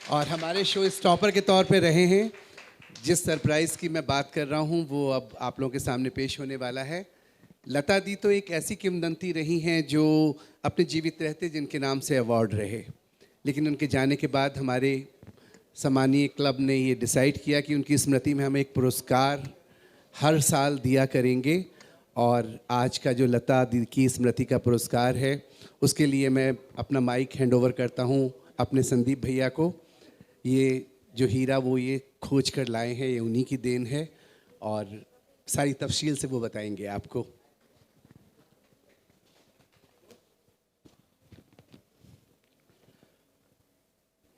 और हमारे show stopper के तौर पे रहे हैं। जिस सरप्राइज़ की मैं बात कर रहा हूँ वो अब आप लोगों के सामने पेश होने वाला है। लता दी तो एक ऐसी किंवदंती रही हैं जो अपने जीवित रहते जिनके नाम से अवार्ड रहे, लेकिन उनके जाने के बाद हमारे सम्मानीय क्लब ने ये डिसाइड किया कि उनकी स्मृति में हम एक पुरस्कार हर साल दिया करेंगे। और आज का जो लता दी की स्मृति का पुरस्कार है उसके लिए मैं अपना माइक हैंडओवर करता हूँ अपने संदीप भैया को। ये जो हीरा वो ये खोज कर लाए हैं, ये उन्हीं की देन है और सारी तफसील से वो बताएंगे आपको।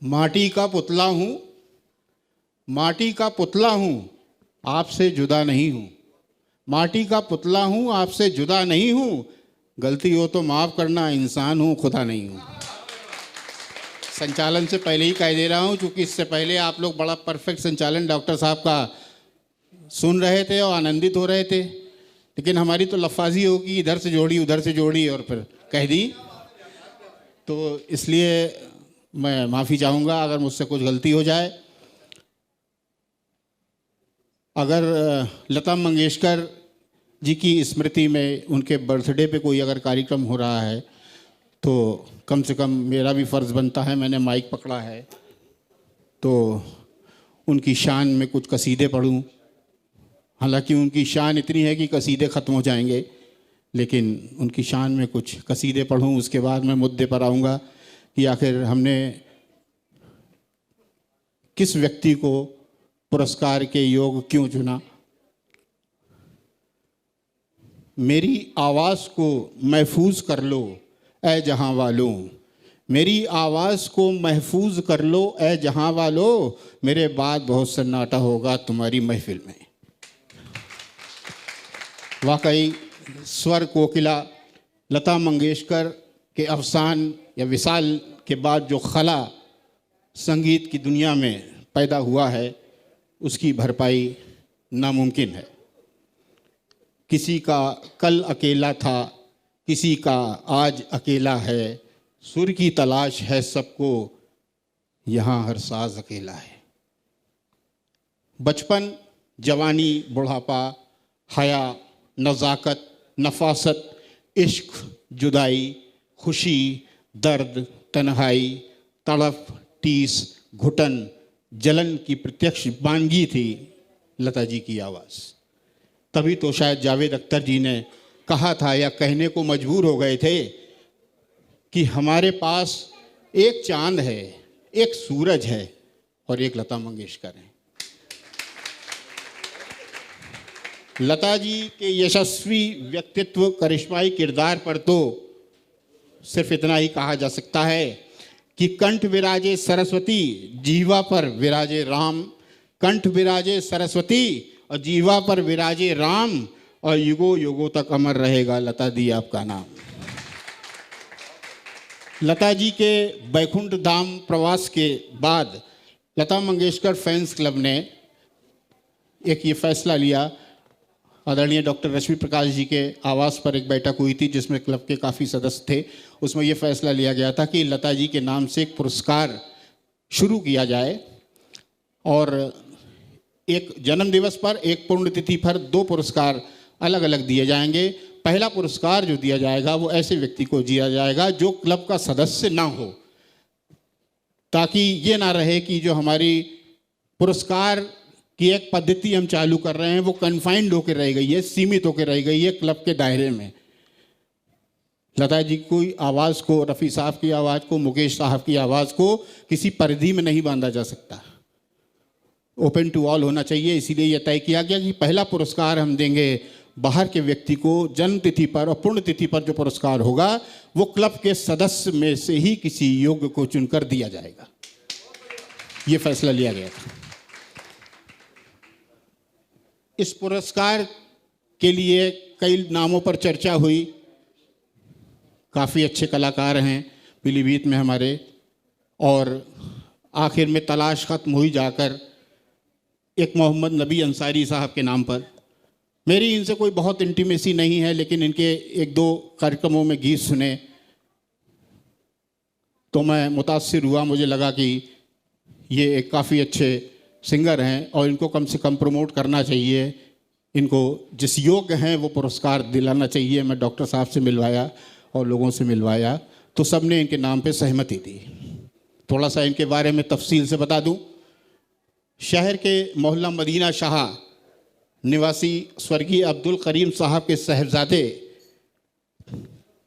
माटी का पुतला हूँ, माटी का पुतला हूँ, आपसे जुदा नहीं हूँ। माटी का पुतला हूँ, आपसे जुदा नहीं हूँ। गलती हो तो माफ़ करना, इंसान हूँ, खुदा नहीं हूँ। संचालन से पहले ही कह दे रहा हूँ, क्योंकि इससे पहले आप लोग बड़ा परफेक्ट संचालन डॉक्टर साहब का सुन रहे थे और आनंदित हो रहे थे, लेकिन हमारी तो लफाजी होगी, इधर से जोड़ी उधर से जोड़ी और फिर कह दी। तो इसलिए मैं माफ़ी चाहूँगा अगर मुझसे कुछ गलती हो जाए। अगर लता मंगेशकर जी की स्मृति में उनके बर्थडे पे कोई अगर कार्यक्रम हो रहा है तो कम से कम मेरा भी फ़र्ज़ बनता है, मैंने माइक पकड़ा है तो उनकी शान में कुछ कसीदे पढ़ूं। हालांकि उनकी शान इतनी है कि कसीदे ख़त्म हो जाएंगे, लेकिन उनकी शान में कुछ कसीदे पढ़ूं। उसके बाद मैं मुद्दे पर आऊँगा कि आखिर हमने किस व्यक्ति को पुरस्कार के योग क्यों चुना। मेरी आवाज़ को महफूज कर लो ऐ जहां वालों, मेरी आवाज़ को महफूज कर लो ऐ जहां वालों, मेरे बाद बहुत सन्नाटा होगा तुम्हारी महफिल में। वाकई स्वर कोकिला लता मंगेशकर के अवसान या विसाल के बाद जो खला संगीत की दुनिया में पैदा हुआ है उसकी भरपाई नामुमकिन है। किसी का कल अकेला था, किसी का आज अकेला है, सुर की तलाश है सबको, यहाँ हर साज अकेला है। बचपन, जवानी, बुढ़ापा, हया, नज़ाकत, नफासत, इश्क, जुदाई, खुशी, दर्द, तन्हाई, तड़प, टीस, घुटन, जलन की प्रत्यक्ष बानगी थी लता जी की आवाज़। तभी तो शायद जावेद अख्तर जी ने कहा था या कहने को मजबूर हो गए थे कि हमारे पास एक चांद है, एक सूरज है और एक लता मंगेशकर है। लता जी के यशस्वी व्यक्तित्व, करिश्माई किरदार पर तो सिर्फ इतना ही कहा जा सकता है कि कंठ विराजे सरस्वती, जीवा पर विराजे राम। कंठ विराजे सरस्वती और जीवा पर विराजे राम, और युगों युगों तक अमर रहेगा लता दी आपका नाम। लता जी के बैकुंठ धाम प्रवास के बाद लता मंगेशकर फैंस क्लब ने एक ये फैसला लिया। आदरणीय डॉक्टर रश्मि प्रकाश जी के आवास पर एक बैठक हुई थी जिसमें क्लब के काफ़ी सदस्य थे। उसमें ये फैसला लिया गया था कि लता जी के नाम से एक पुरस्कार शुरू किया जाए और एक जन्मदिवस पर, एक पुण्यतिथि पर 2 पुरस्कार अलग अलग दिए जाएंगे। पहला पुरस्कार जो दिया जाएगा वो ऐसे व्यक्ति को दिया जाएगा जो क्लब का सदस्य ना हो, ताकि ये ना रहे कि जो हमारी पुरस्कार की एक पद्धति हम चालू कर रहे हैं वो कन्फाइंड होकर रह गई है, सीमित होकर रह गई है क्लब के दायरे में। लता जी की आवाज़ को, रफ़ी साहब की आवाज़ को, मुकेश साहब की आवाज़ को किसी परिधि में नहीं बांधा जा सकता, ओपन टू ऑल होना चाहिए। इसीलिए यह तय किया गया कि पहला पुरस्कार हम देंगे बाहर के व्यक्ति को। जन्म तिथि पर और पुण्य तिथि पर जो पुरस्कार होगा वो क्लब के सदस्य में से ही किसी योग्य को चुनकर दिया जाएगा। ये फैसला लिया गया था। इस पुरस्कार के लिए कई नामों पर चर्चा हुई। काफ़ी अच्छे कलाकार हैं पीलीभीत में हमारे, और आखिर में तलाश ख़त्म हुई जाकर एक मोहम्मद नबी अंसारी साहब के नाम पर। मेरी इनसे कोई बहुत इंटीमेसी नहीं है, लेकिन इनके 1-2 कार्यक्रमों में गीत सुने तो मैं मुतासिर हुआ। मुझे लगा कि ये एक काफ़ी अच्छे सिंगर हैं और इनको कम से कम प्रमोट करना चाहिए। इनको जिस योग्य हैं वो पुरस्कार दिलाना चाहिए। मैं डॉक्टर साहब से मिलवाया और लोगों से मिलवाया तो सब ने इनके नाम पे सहमति दी। थोड़ा सा इनके बारे में तफसील से बता दूं। शहर के मोहल्ला मदीना शाह निवासी स्वर्गीय अब्दुल करीम साहब के साहबजादे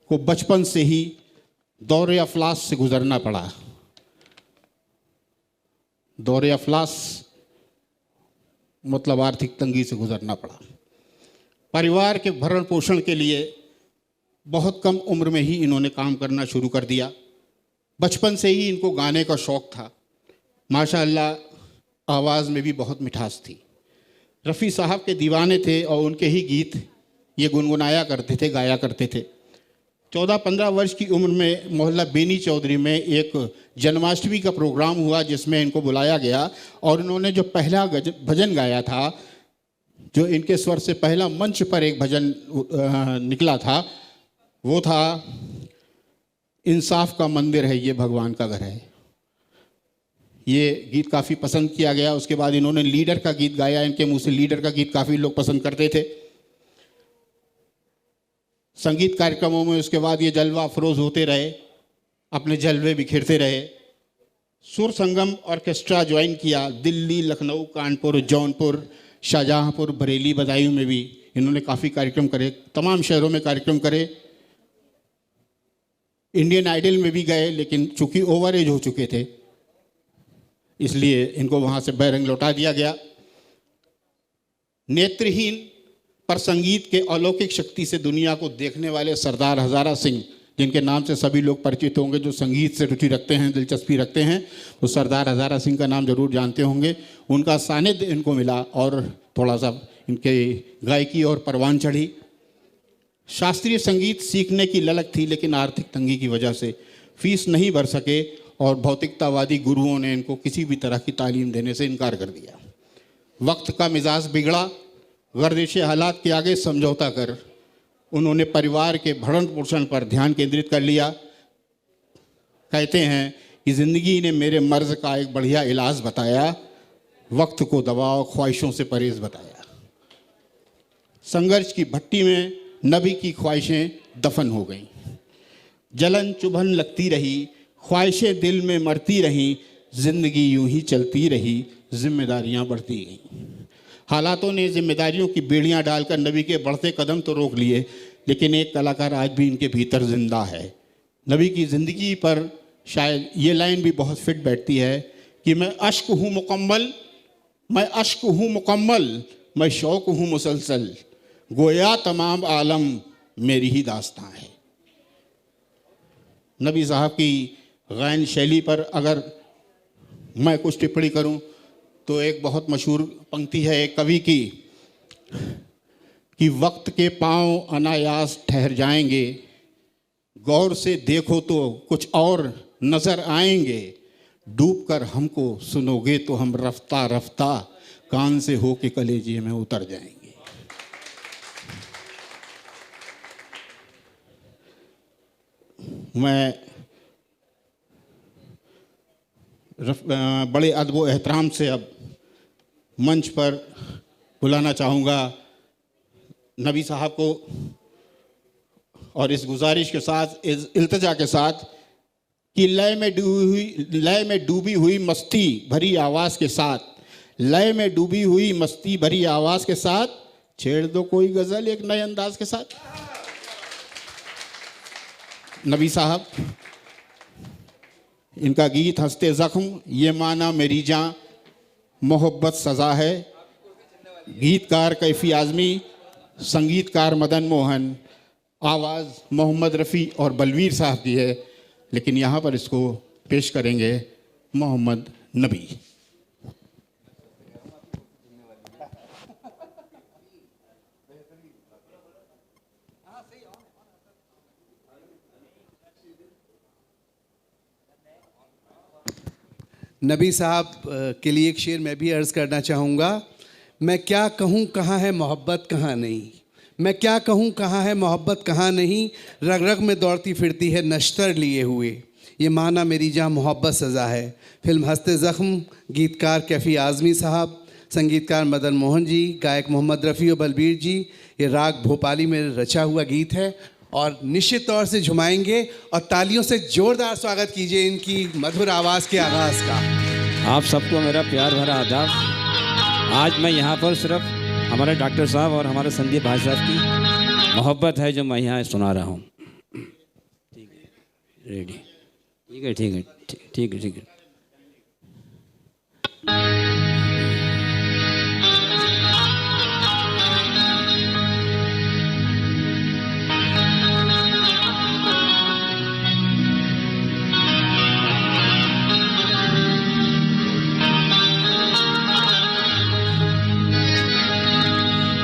को बचपन से ही दौरे अफलास से गुजरना पड़ा। दौरे अफलास मतलब आर्थिक तंगी से गुजरना पड़ा। परिवार के भरण पोषण के लिए बहुत कम उम्र में ही इन्होंने काम करना शुरू कर दिया। बचपन से ही इनको गाने का शौक़ था। माशाअल्लाह आवाज़ में भी बहुत मिठास थी। रफ़ी साहब के दीवाने थे और उनके ही गीत ये गुनगुनाया करते थे, गाया करते थे। 14-15 वर्ष की उम्र में मोहल्ला बेनी चौधरी में एक जन्माष्टमी का प्रोग्राम हुआ जिसमें इनको बुलाया गया और इन्होंने जो पहला भजन गाया था, जो इनके स्वर से पहला मंच पर एक भजन निकला था, वो था इंसाफ का मंदिर है ये भगवान का घर है। ये गीत काफ़ी पसंद किया गया। उसके बाद इन्होंने लीडर का गीत गाया। इनके मुंह से लीडर का गीत काफ़ी लोग पसंद करते थे। संगीत कार्यक्रमों में उसके बाद ये जलवा अफरोज़ होते रहे, अपने जलवे बिखेरते रहे। सुर संगम ऑर्केस्ट्रा ज्वाइन किया। दिल्ली, लखनऊ, कानपुर, जौनपुर, शाहजहाँपुर, बरेली, बदायूं में भी इन्होंने काफ़ी कार्यक्रम करे। तमाम शहरों में कार्यक्रम करे। इंडियन आइडल में भी गए, लेकिन चूंकि ओवर एज हो चुके थे इसलिए इनको वहाँ से बैरंग लौटा दिया गया। नेत्रहीन पर संगीत के अलौकिक शक्ति से दुनिया को देखने वाले सरदार हज़ारा सिंह, जिनके नाम से सभी लोग परिचित होंगे, जो संगीत से रुचि रखते हैं, दिलचस्पी रखते हैं, वो सरदार हज़ारा सिंह का नाम जरूर जानते होंगे। उनका सानिध्य इनको मिला और थोड़ा सा इनके गायकी और परवान चढ़ी। शास्त्रीय संगीत सीखने की ललक थी, लेकिन आर्थिक तंगी की वजह से फीस नहीं भर सके और भौतिकतावादी गुरुओं ने इनको किसी भी तरह की तालीम देने से इनकार कर दिया। वक्त का मिजाज बिगड़ा। गर्दिश हालात के आगे समझौता कर उन्होंने परिवार के भरण पोषण पर ध्यान केंद्रित कर लिया। कहते हैं कि ज़िंदगी ने मेरे मर्ज़ का एक बढ़िया इलाज बताया, वक्त को दबाव ख्वाहिशों से परहेज बताया। संघर्ष की भट्टी में नबी की ख्वाहिशें दफन हो गईं। जलन चुभन लगती रही, ख्वाहिशें दिल में मरती रहीं, ज़िंदगी यूं ही चलती रही, जिम्मेदारियां बढ़ती गईं। हालातों ने जिम्मेदारियों की बेड़ियां डालकर नबी के बढ़ते कदम तो रोक लिए, लेकिन एक कलाकार आज भी इनके भीतर जिंदा है। नबी की ज़िंदगी पर शायद ये लाइन भी बहुत फिट बैठती है कि मैं अश्क हूँ मुकम्मल, मैं अश्क हूँ मुकम्मल, मैं शौक़ हूँ मुसलसल, गोया तमाम आलम मेरी ही दास्तां है। नबी साहब की गायन शैली पर अगर मैं कुछ टिप्पणी करूं तो एक बहुत मशहूर पंक्ति है एक कवि की कि वक्त के पांव अनायास ठहर जाएंगे, गौर से देखो तो कुछ और नज़र आएंगे, डूब कर हमको सुनोगे तो हम रफ्ता रफ्ता कान से हो के कलेजे में उतर जाएंगे। मैं बड़े अदब व एहतराम से अब मंच पर बुलाना चाहूँगा नबी साहब को, और इस गुजारिश के साथ, इस इल्तिजा के साथ कि लय में डूबी हुई मस्ती भरी आवाज़ के साथ, लय में डूबी हुई मस्ती भरी आवाज़ के साथ छेड़ दो कोई गज़ल एक नए अंदाज के साथ। नबी साहब, इनका गीत हंसते ज़ख्म, ये माना मेरी जान, मोहब्बत सज़ा है। गीतकार कैफी आज़मी, संगीतकार मदन मोहन, आवाज़ मोहम्मद रफ़ी और बलवीर साहब की है, लेकिन यहाँ पर इसको पेश करेंगे मोहम्मद नबी। नबी साहब के लिए एक शेर मैं भी अर्ज़ करना चाहूँगा। मैं क्या कहूँ कहाँ है मोहब्बत कहाँ नहीं, मैं क्या कहूँ कहाँ है मोहब्बत कहाँ नहीं, रग रग में दौड़ती फिरती है नश्तर लिए हुए। ये माना मेरी जहाँ मोहब्बत सज़ा है। फिल्म हंसते ज़ख्म, गीतकार कैफ़ी आज़मी साहब, संगीतकार मदन मोहन जी, गायक मोहम्मद रफ़ी और बलबीर जी। ये राग भोपाली में रचा हुआ गीत है और निश्चित तौर से झुमाएंगे और तालियों से ज़ोरदार स्वागत कीजिए इनकी मधुर आवाज़ के आगाज़ का। आप सबको मेरा प्यार भरा आदाब। आज मैं यहाँ पर सिर्फ हमारे डॉक्टर साहब और हमारे संदीप भाई साहब की मोहब्बत है जो मैं यहाँ सुना रहा हूँ। ठीक है, रेडी? ठीक है, ठीक है, ठीक है, ठीक है।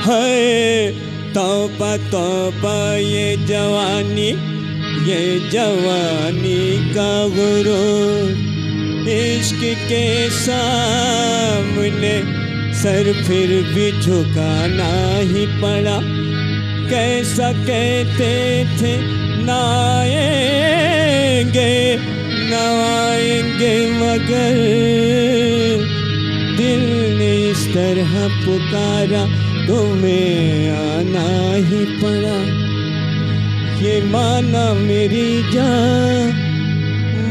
है तौबा तौबा ये जवानी का गुरूर, इश्क के सामने सर फिर भी झुकाना ही पड़ा। कैसा कहते थे ना आएंगे मगर दिल ने इस तरह पुकारा, तुम्हें आना ही पड़ा। ये माना मेरी जान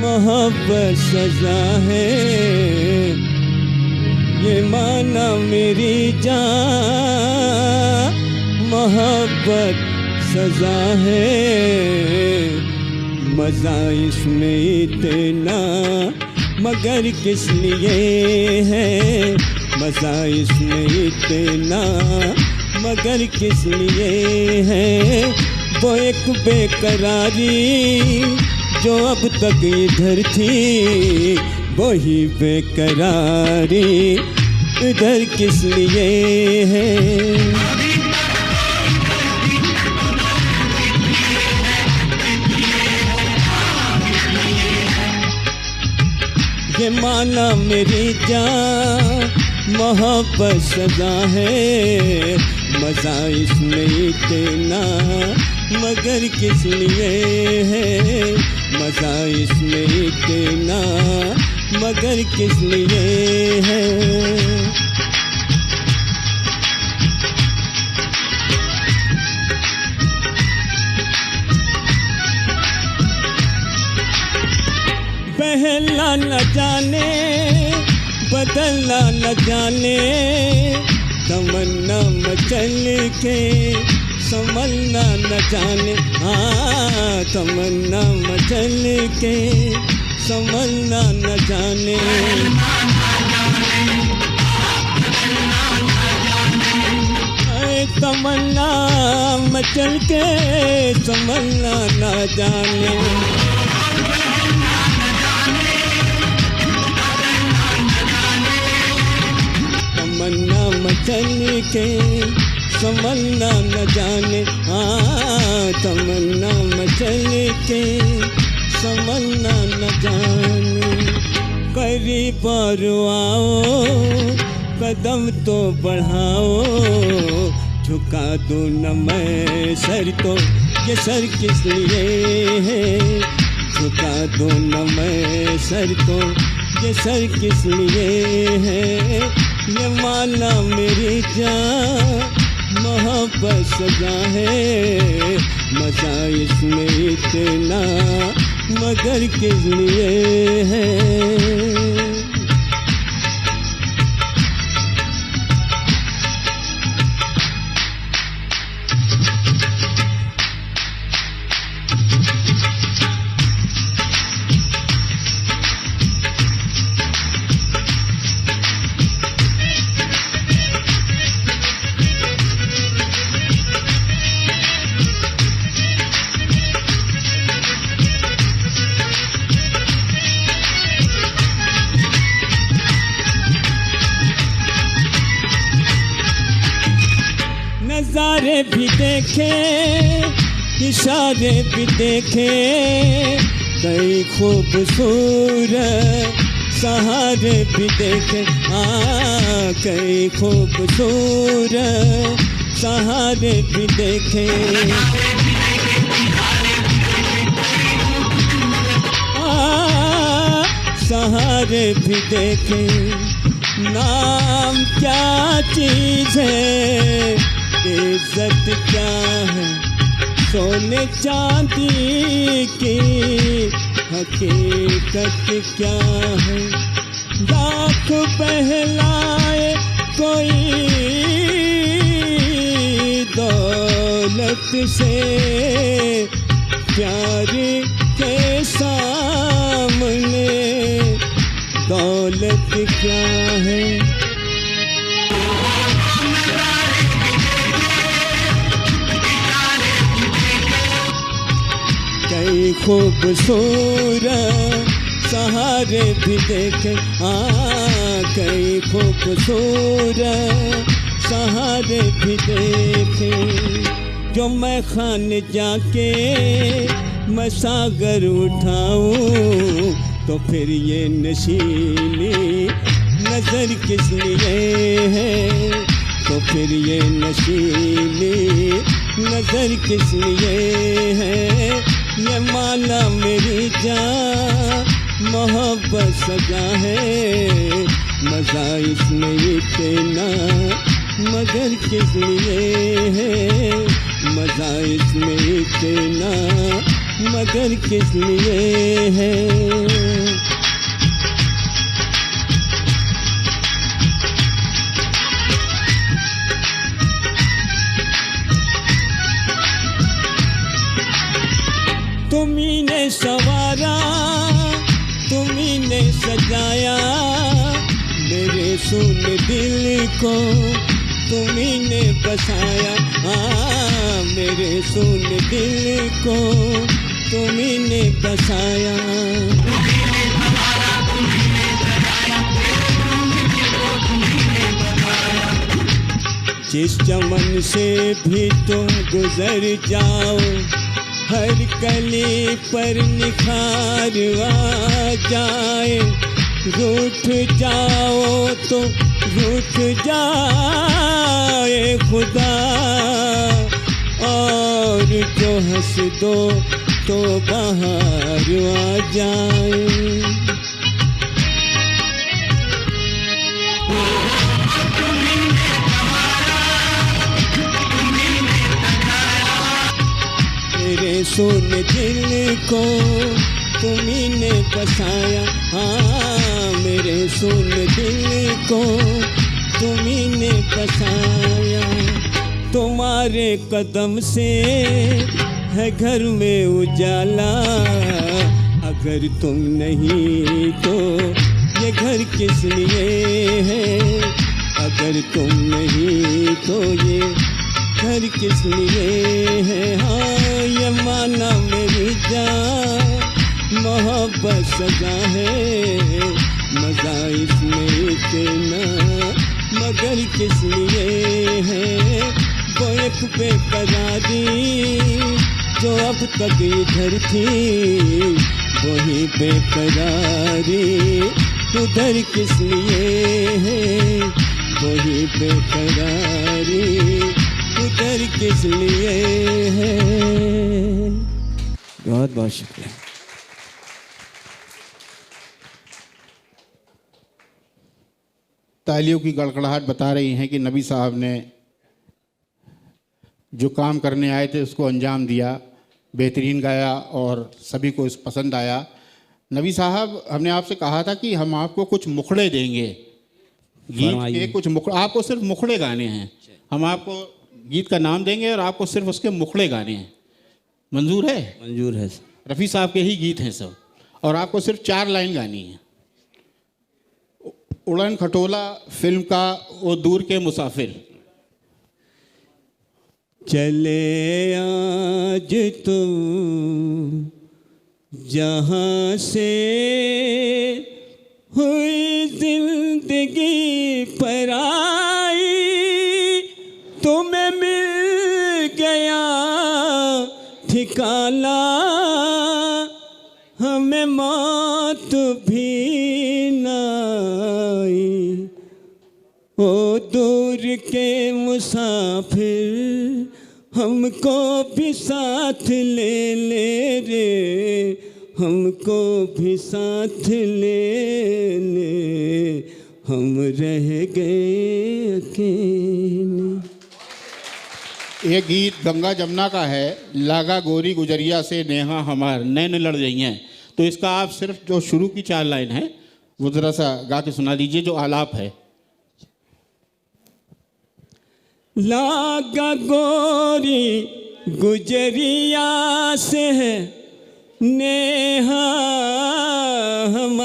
मोहब्बत सजा है, ये माना मेरी जान मोहब्बत सजा है। मज़ा इसमें इतना मगर किस लिए है, मज़ा इसमें इतना मगर किस लिए है। वो एक बेकरारी जो अब तक इधर थी, वही बेकरारी इधर किस लिए है। ये माना मेरी जान मोहब्बत सजा है, मज़ा इसमें इतना मगर किस लिए है, मज़ा इसमें इतना मगर किस लिए है। पहला न जाने बदलना न जाने, तमन्ना मचल के संभलना न जाने। हाँ, तमन्ना मचल के संभलना न जाने। तमन्ना मचल के संभलना न जाने। तमन्ना मचल के संभलना न जाने। हाँ, तमन्ना मचल के संभलना न जाने। करीब और आओ कदम तो बढ़ाओ, झुका दो न मैं सर तो ये सर किस लिए है, झुका दो न मैं सर तो ये सर किस लिए है। ये माना मेरी जान मोहब्बत सजा है, मज़ा इसमें इतना मगर किस लिए है। नज़ारे भी देखे इशारे भी देखे, कई खूबसूरत सहारे भी देखे। कई खूबसूरत सहारे भी देखे। सहारे भी देखें। नाम क्या चीज़ है, इज्जत क्या है, सोने चांदी की हकीकत क्या है। लाख बहलाए कोई दौलत से, प्यार के सामने दौलत क्या है। कई खूबसूरत सहारे भी देखे, कई खूबसूरत सहारे भी देखे। जो मैं खाने जाके मैं सागर उठाऊं, तो फिर ये नशीली नजर किस लिए है, तो फिर ये नशीली नजर किस लिए है। ये माला मेरी जान मोहब्बत सजा है, मजा इसमें इतना मगर किस लिए है, मजा इसमें इतना मगर किस लिए है। तुम्ही ने सवारा, तुम्ही ने सजाया मेरे सुन दिल को, तुम्ही ने बसाया मेरे सुन दिल को, तुम्ही ने बसाया। जिस चमन से भी तुम गुजर जाओ, हर कली पर निखार आ जाए। रूठ जाओ तो रूठ जाए खुदा, और जो हंस दो तो बाहर आ जाए। मेरे सुन दिल को तुम्ही ने बसाया, मेरे सुन दिल को तुम्ही ने बसाया। तुम्हारे कदम से है घर में उजाला, अगर तुम नहीं तो ये घर किस लिए है, अगर तुम नहीं तो ये घर किस लिए है। ये माना मेरी जान मोहब्बत सजा है, मजा इसमें इतना मगर किस लिए है। वो एक बेकरारी जो अब तक इधर थी, वही बेकरारी उधर किस लिए है, वही बेकरारी उधर किस लिए है। बहुत बहुत शुक्रिया। तालियों की गड़गड़ाहट बता रही हैं कि नबी साहब ने जो काम करने आए थे उसको अंजाम दिया, बेहतरीन गाया और सभी को इस पसंद आया। नबी साहब, हमने आपसे कहा था कि हम आपको कुछ मुखड़े देंगे, गीत के कुछ मुखड़े, आपको सिर्फ मुखड़े गाने हैं। हम आपको गीत का नाम देंगे और आपको सिर्फ उसके मुखड़े गाने हैं। मंजूर है? मंजूर है। रफ़ी साहब के ही गीत हैं सब, और आपको सिर्फ 4 लाइन गानी है। उड़न खटोला फिल्म का वो दूर के मुसाफिर। चले आज तुम जहाँ से हुई जिंदगी पर आई, तुम्हें मिल गया ठिकाना, हमें मौत भी न आई। ओ दूर के मुसाफिर हमको भी साथ ले ले रे, हमको भी साथ लेने, हम रह गए अकेले। ये गीत गंगा जमुना का है, लागा गोरी गुजरिया से नेहा हमार नैन लड़ रही हैं। तो इसका आप सिर्फ जो शुरू की 4 लाइन है वो ज़रा सा गा के सुना दीजिए, जो आलाप है। लागा गोरी गुजरिया से है नेहा हमार,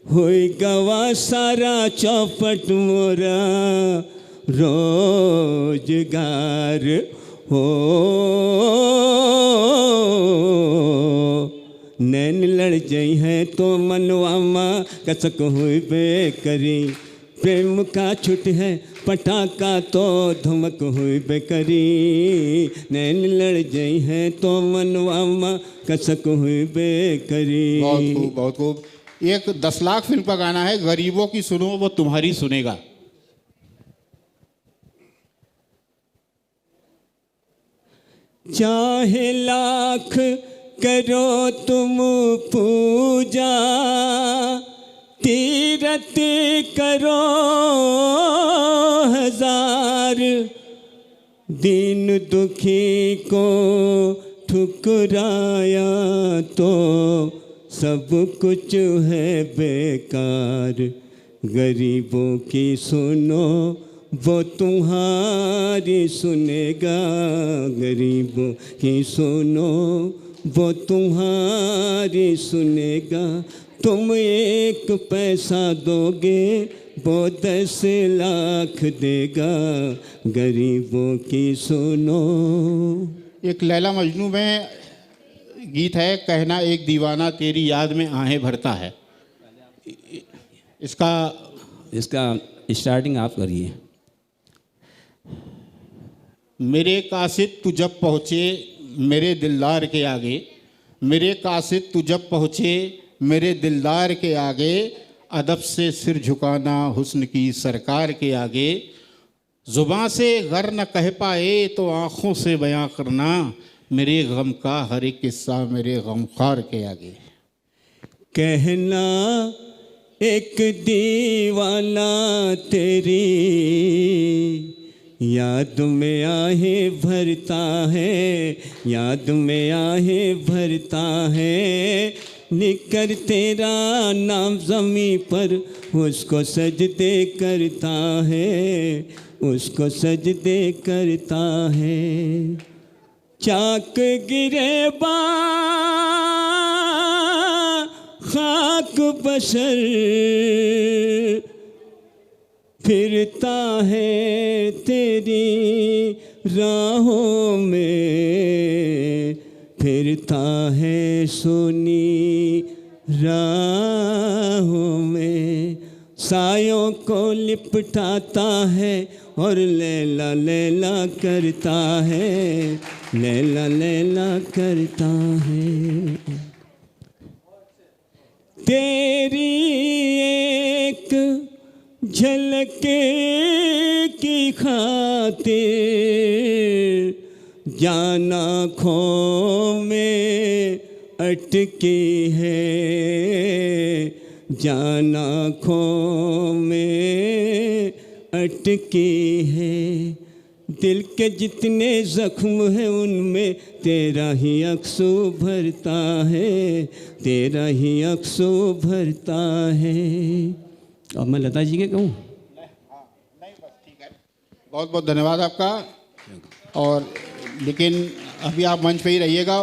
होई गवा सारा चौपट मोरा रोजगार हो। नैन लड़ जई है तो मनवामा कसक हुई बेकरी, प्रेम का छुट है पटाखा तो धमक हुई बेकरी। नैन लड़ जई है तो मनवामा कसक हुई बेकरी। बहुत खूब, बहुत खूब। एक 10 लाख फिल्म का गाना है, गरीबों की सुनो वो तुम्हारी सुनेगा। चाहे लाख करो तुम पूजा, तीरथ करो हजार, दीन दुखी को ठुकराया तो सब कुछ है बेकार। गरीबों की सुनो वो तुम्हारी सुनेगा, गरीबों की सुनो वो तुम्हारी सुनेगा। तुम 1 पैसा दोगे वो 10 लाख देगा, गरीबों की सुनो। एक लैला मजनू में गीत है, कहना एक दीवाना तेरी याद में आहें भरता है। इसका स्टार्टिंग आप करिए। मेरे कासिद तू जब पहुँचे मेरे दिलदार के आगे, मेरे कासिद तू जब पहुँचे मेरे दिलदार के आगे, अदब से सिर झुकाना हुस्न की सरकार के आगे। ज़ुबां से गर न कह पाए तो आँखों से बयां करना, मेरे गम का हर एक किस्सा मेरे गमखार के आगे। कहना एक दीवाना तेरी याद में आहें भरता है, याद में आहें भरता है। निकर तेरा नाम ज़मीं पर उसको सजदे करता है, उसको सजदे करता है। चाक गिरे बा खाक बशर, फिरता है तेरी राहों में, फिरता है सोनी राहों में। सायों को लिपटाता है और लैला लैला करता है, लैला लैला करता है। तेरी एक झलक की खातिर जान आँखों में अटकी है, जान आँखों में अटकी है। दिल के जितने जख्म हैं उनमें तेरा ही अक्सू भरता है, तेरा ही अक्सू भरता है। अब मैं लता जी के कहूँ? बहुत बहुत धन्यवाद आपका। और लेकिन अभी आप मंच पे ही रहिएगा,